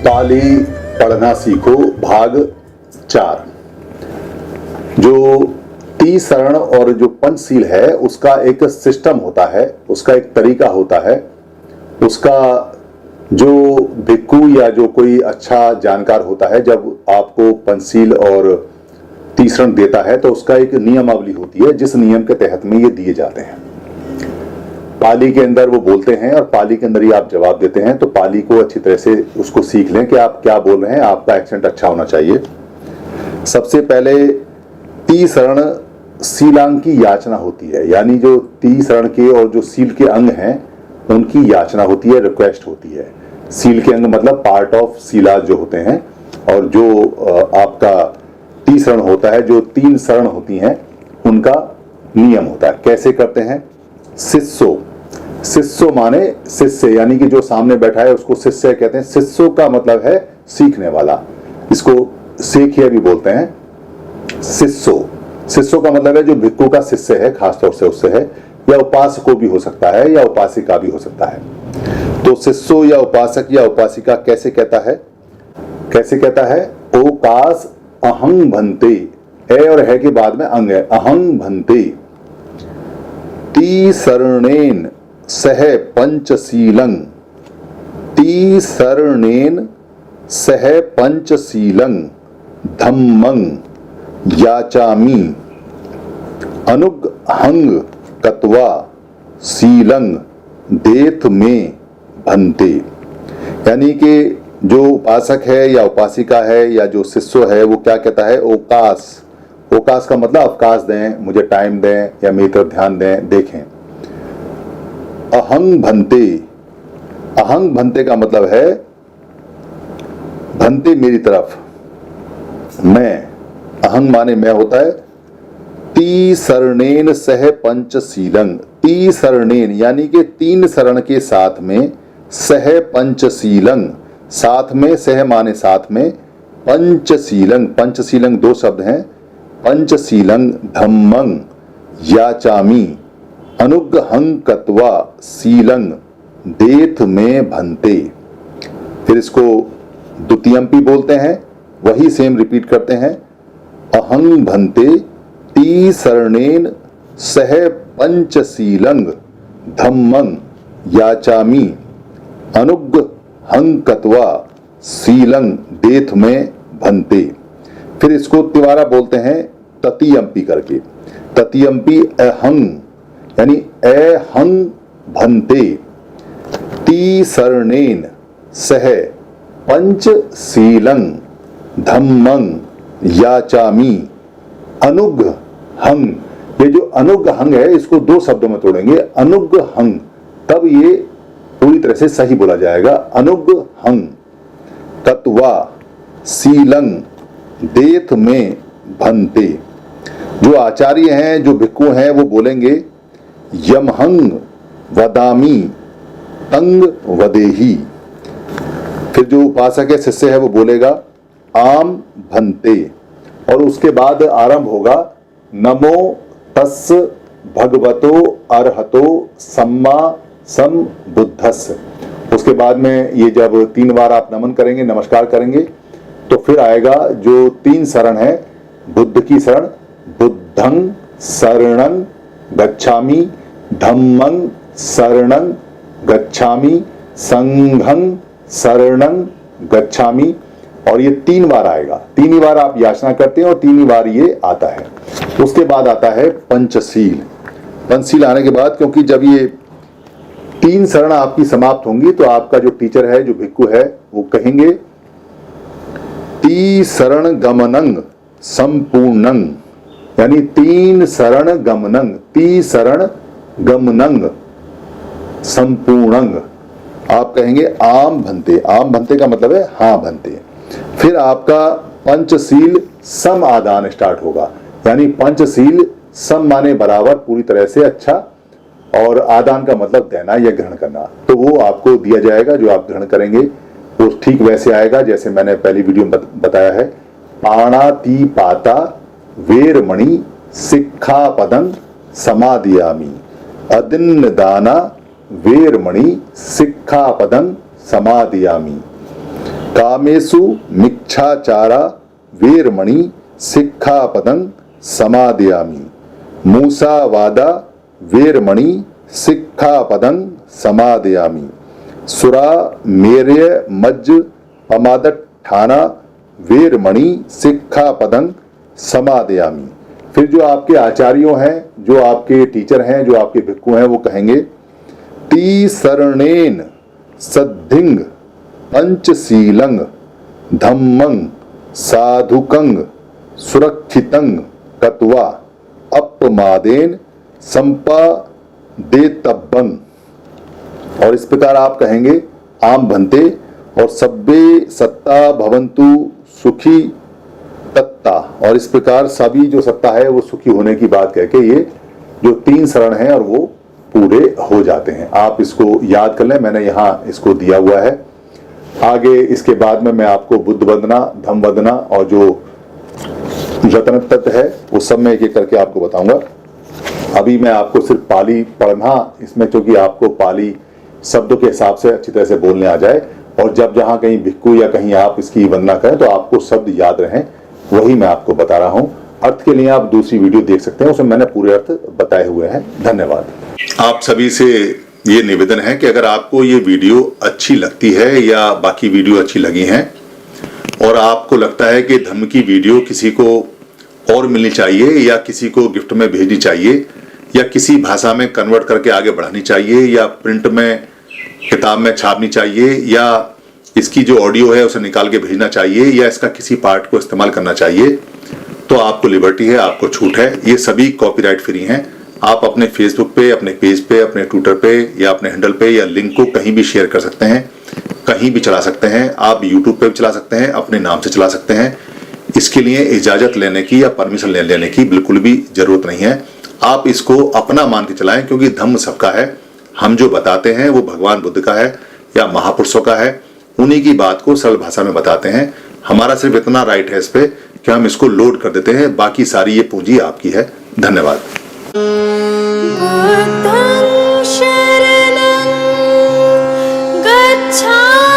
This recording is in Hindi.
पाली पढ़ना सीखो भाग 4। जो तीसरण और जो पंचशील है उसका एक सिस्टम होता है, उसका एक तरीका होता है। उसका जो भिक्खु या जो कोई अच्छा जानकार होता है जब आपको पंचशील और तीसरण देता है तो उसका एक नियमावली होती है जिस नियम के तहत में ये दिए जाते हैं। पाली के अंदर वो बोलते हैं और पाली के अंदर ही आप जवाब देते हैं। तो पाली को अच्छी तरह से उसको सीख लें कि आप क्या बोल रहे हैं, आपका एक्सेंट अच्छा होना चाहिए। सबसे पहले तीसरण शीलांग की याचना होती है, यानी जो तीसरण के और जो शील के अंग हैं उनकी याचना होती है, रिक्वेस्ट होती है। शील के अंग मतलब पार्ट ऑफ शीला जो होते हैं, और जो आपका तीसरण होता है, जो 3 शरण होती हैं उनका नियम होता है। कैसे करते हैं? शिष्यो, शिष्यो माने शिष्य, यानी कि जो सामने बैठा है उसको शिष्य कहते हैं। शिष्यो का मतलब है सीखने वाला, इसको सेखिया भी बोलते हैं। शिष्यो, शिष्यो का मतलब है जो भिक्खु का शिष्य है, खासतौर से उससे है, या उपासको भी हो सकता है या उपासिका भी हो सकता है। तो शिष्यो या उपासक या उपासिका कैसे कहता है? कैसे कहता है? ओकास अहं भन्ते, ए और है के बाद में अंग है, अहं भन्ते तीसरणेन सह पंचशीलं, तीसरणेन सह पंचशीलं धम्मं याचामि अनुग्हं कत्वा शीलं देथ में भन्ते। यानी कि जो उपासक है या उपासिका है या जो शिष्य है वो क्या कहता है? ओकास, ओकास का मतलब अवकाश दें, मुझे टाइम दें या मेरी तरफ ध्यान दें, देखें। अहं भन्ते, अहं भन्ते का मतलब है भन्ते मेरी तरफ, मैं, अहं माने मैं होता है। तीसरणेन सह पंचशीलं, तीसरणेन यानी कि 3 शरण के साथ में, सह पंचशीलं साथ में, सह माने साथ में, पंचशीलं, पंचशीलं 2 शब्द हैं, पंचशीलं धम्मं याचामि अनुग्हं कत्वा शीलं देथ में भन्ते। फिर इसको द्वितीयंपी बोलते हैं, वही सेम रिपीट करते हैं। अहं भन्ते तीसरणेन सह पंचशीलं धम्मं याचामि अनुग्हं कत्वा शीलं देथ में भन्ते। फिर इसको तिवारा बोलते हैं ततीयंपी करके। ततीयंपी अहं यानी अहं भन्ते तीसरणेन सह पंचशीलं धम्मं याचामि अनुग्हं। ये जो अनुग्हं है इसको 2 शब्दों में तोड़ेंगे, अनुग्हं, तब ये पूरी तरह से सही बोला जाएगा। अनुग्हं कत्वा शीलं देथ में भन्ते। जो आचार्य हैं, जो भिक्खु हैं, वो बोलेंगे यमहं वदामि तंग वदेही। फिर जो उपासक है, शिष्य है, वो बोलेगा आम भन्ते, और उसके बाद आरंभ होगा नमो तस् भगवतो अरहतो सम्मा संबुद्धस्स। उसके बाद में ये जब 3 बार आप नमन करेंगे, नमस्कार करेंगे, तो फिर आएगा जो 3 शरण है, बुद्ध की शरण, बुद्धं शरणं गच्छामि, धम्मं शरणं गच्छामि, संघं शरणं गच्छामि, और ये 3 बार आएगा। 3 ही बार आप याचना करते हैं और 3 ही बार ये आता है। उसके बाद आता है पंचशील। पंचशील आने के बाद, क्योंकि जब ये 3 शरण आपकी समाप्त होंगी तो आपका जो टीचर है, जो भिक्खु है, वो कहेंगे तीसरण गमनं संपूर्णं, यानी 3 शरण गमनं, तीसरण गमनं संपूर्णं। आप कहेंगे आम भन्ते, आम भन्ते का मतलब है हाँ भन्ते। फिर आपका पंचशील सम आदान स्टार्ट होगा, यानी पंचशील सम माने बराबर, पूरी तरह से अच्छा, और आदान का मतलब देना या ग्रहण करना। तो वो आपको दिया जाएगा, जो आप ग्रहण करेंगे वो ठीक वैसे आएगा जैसे मैंने पहली वीडियो में बताया है। पाणातिपाता वेरमणि सिक्खापदं समादियामि, अदिन्नदाना वेरमणि सिक्खापदं समादियामि। कामेषु मिच्छाचारा वेरमणि सिक्खापदं समादयामि। मूसावादा वेरमणि सिक्खापदं समादयामि। सुरा मेर्य मज्ज अमादठाना वेरमणि सिक्खापदं समादयामि। फिर जो आपके आचार्यों हैं, जो आपके टीचर हैं, जो आपके भिक्खु हैं, वो कहेंगे तीसरणेन सद्धिंग पंचशीलं धम्मं साधुकं सुरक्षितं कत्वा अपमादेन संपादेतब्बं। और इस प्रकार आप कहेंगे आम भंते और सब्बे सत्ता भवन्तु सुखी तत्ता। और इस प्रकार सभी जो सत्ता है वो सुखी होने की बात कह के ये जो 3 शरण हैं और वो पूरे हो जाते हैं। आप इसको याद कर लें, मैंने यहाँ इसको दिया हुआ है। आगे इसके बाद में मैं आपको बुद्ध वंदना, धम्म वंदना और जो रत्न तत्व है वो सब मैं एक एक करके आपको बताऊंगा। अभी मैं आपको सिर्फ पाली पढ़ना, इसमें क्योंकि आपको पाली शब्दों के हिसाब से अच्छी तरह से बोलने आ जाए, और जब जहाँ कहीं भिक्खु या कहीं आप इसकी वंदना करें तो आपको शब्द याद रहें, वही मैं आपको बता रहा हूँ। अर्थ के लिए आप दूसरी वीडियो देख सकते हैं, उसमें मैंने पूरे अर्थ बताए हुए हैं। धन्यवाद। आप सभी से ये निवेदन है कि अगर आपको ये वीडियो अच्छी लगती है या बाकी वीडियो अच्छी लगी हैं और आपको लगता है कि धम्म की वीडियो किसी को और मिलनी चाहिए या किसी को गिफ्ट में भेजनी चाहिए या किसी भाषा में कन्वर्ट करके आगे बढ़ानी चाहिए या प्रिंट में किताब में छापनी चाहिए या इसकी जो ऑडियो है उसे निकाल के भेजना चाहिए या इसका किसी पार्ट को इस्तेमाल करना चाहिए, तो आपको लिबर्टी है, आपको छूट है। ये सभी कॉपीराइट फ्री हैं। आप अपने फेसबुक पे, अपने पेज पे, अपने ट्विटर पे या अपने हैंडल पे या लिंक को कहीं भी शेयर कर सकते हैं, कहीं भी चला सकते हैं। आप यूट्यूब पे भी चला सकते हैं, अपने नाम से चला सकते हैं। इसके लिए इजाजत लेने की या परमिशन लेने की बिल्कुल भी जरूरत नहीं है। आप इसको अपना मान के चलाएं, क्योंकि धम्म सबका है। हम जो बताते हैं वो भगवान बुद्ध का है या महापुरुषों का है, उन्हीं की बात को सरल भाषा में बताते हैं। हमारा सिर्फ इतना राइट है इस पे कि हम इसको लोड कर देते हैं, बाकी सारी ये पूंजी आपकी है। धन्यवाद। गच्छामि।